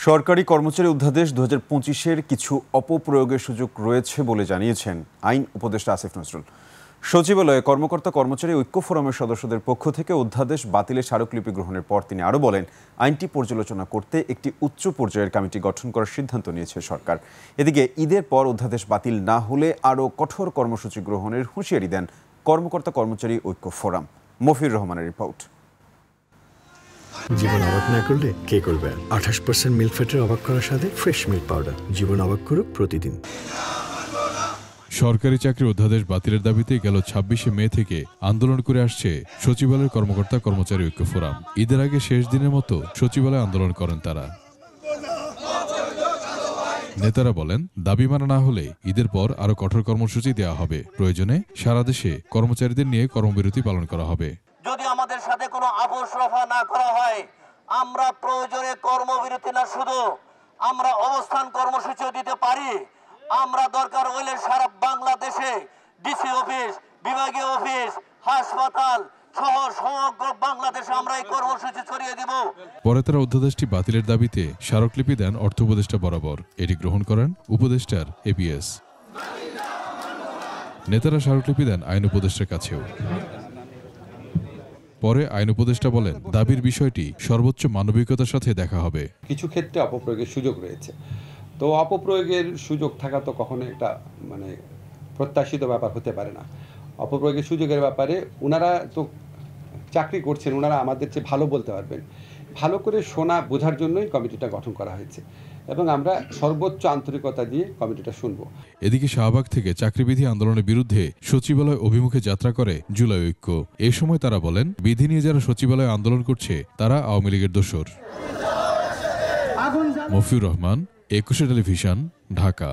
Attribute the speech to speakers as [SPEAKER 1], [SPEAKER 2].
[SPEAKER 1] সরকারি কর্মচারী অধ্যাদেশ 2025-এর কিছু অপপ্রয়োগের সুযোগ রয়েছে বলে জানিয়েছেন আইন উপদেষ্টা আসিফ নজরুল। সচিবালয়ে কর্মকর্তা কর্মচারী ঐক্য ফোরামের সদস্যদের পক্ষ থেকে অধ্যাদেশ বাতিলের স্মারকলিপি গ্রহণের পর তিনি আরও বলেন, আইনটি পর্যালোচনা করতে একটি উচ্চ পর্যায়ের কমিটি গঠন করার সিদ্ধান্ত নিয়েছে সরকার। এদিকে ঈদের পর অধ্যাদেশ বাতিল না হলে আরও কঠোর কর্মসূচি গ্রহণের হুঁশিয়ারি দেন কর্মকর্তা কর্মচারী ঐক্য ফোরাম। মফির রহমানের রিপোর্ট।
[SPEAKER 2] জীবন অবাক না করলে কে করবে? 28% মিল্ক ফ্যাটের অবাক করার সাথে ফ্রেশ মিল্ক পাউডার। জীবন অবাক করুক প্রতিদিন।
[SPEAKER 3] সরকারি চাকরি অধ্যাদেশ বাতিলের দাবিতে গেল 26শে মে থেকে আন্দোলন করে আসছে সচিবালয়ের কর্মকর্তা কর্মচারী ঐক্য ফোরাম। ঈদের আগে শেষ দিনের মতো সচিবালয়ে আন্দোলন করেন তারা। নেতারা বলেন, দাবি মানা না হলে ঈদের পর আরো কঠোর কর্মসূচি দেওয়া হবে। প্রয়োজনে সারা দেশে কর্মচারীদের নিয়ে কর্মবিরতি পালন করা হবে।
[SPEAKER 4] যদি আমাদের সাথে কোনো আপোষ রফা না করা হয়, আমরা প্রয়োজনে কর্মবিরতি না শুধু আমরা অবস্থান কর্মসূচিও দিতে পারি। আমরা দরকার হইলে সারা বাংলাদেশে ডিসি অফিস, বিভাগীয় অফিস, হাসপাতাল সহ সমগ্র বাংলাদেশে আমরা এই কর্মসূচি ছড়িয়ে দিব।
[SPEAKER 3] পরে তারা অধ্যাদেশটি বাতিলের দাবিতে স্মারকলিপি দেন অর্থ উপদেষ্টা বরাবর। এটি গ্রহণ করেন উপদেষ্টার এপিএস। নেতারা স্মারকলিপি দেন আইন উপদেষ্টার কাছেও। পরে আইন উপদেষ্টা বলেন, দাবির বিষয়টি সর্বোচ্চ মানবিকতার সাথে দেখা হবে।
[SPEAKER 5] কিছু ক্ষেত্রে অপপ্রয়োগের সুযোগ রয়েছে, তো অপপ্রয়োগের সুযোগ থাকা তো কখনো একটা প্রত্যাশিত ব্যাপার হতে পারে না। অপপ্রয়োগের সুযোগের ব্যাপারে ওনারা তো চাকরি করছেন, ওনারা আমাদের চেয়ে ভালো বলতে পারবেন। ভালো করে শোনা বোঝার জন্যই কমিটিটা গঠন করা হয়েছে এবং আমরা সর্বোচ্চ আন্তরিকতা দিয়ে কমিটিটা শুনব।
[SPEAKER 3] এদিকে শাহবাগ থেকে চাকরিবিধি আন্দোলনের বিরুদ্ধে সচিবালয় অভিমুখে যাত্রা করে জুলাই ঐক্য। এ সময় তারা বলেন, বিধি নিয়ে যারা সচিবালয়ে আন্দোলন করছে তারা আওয়ামী লীগের দোসর। মফিউর রহমান, 21 টেলিভিশন, ঢাকা।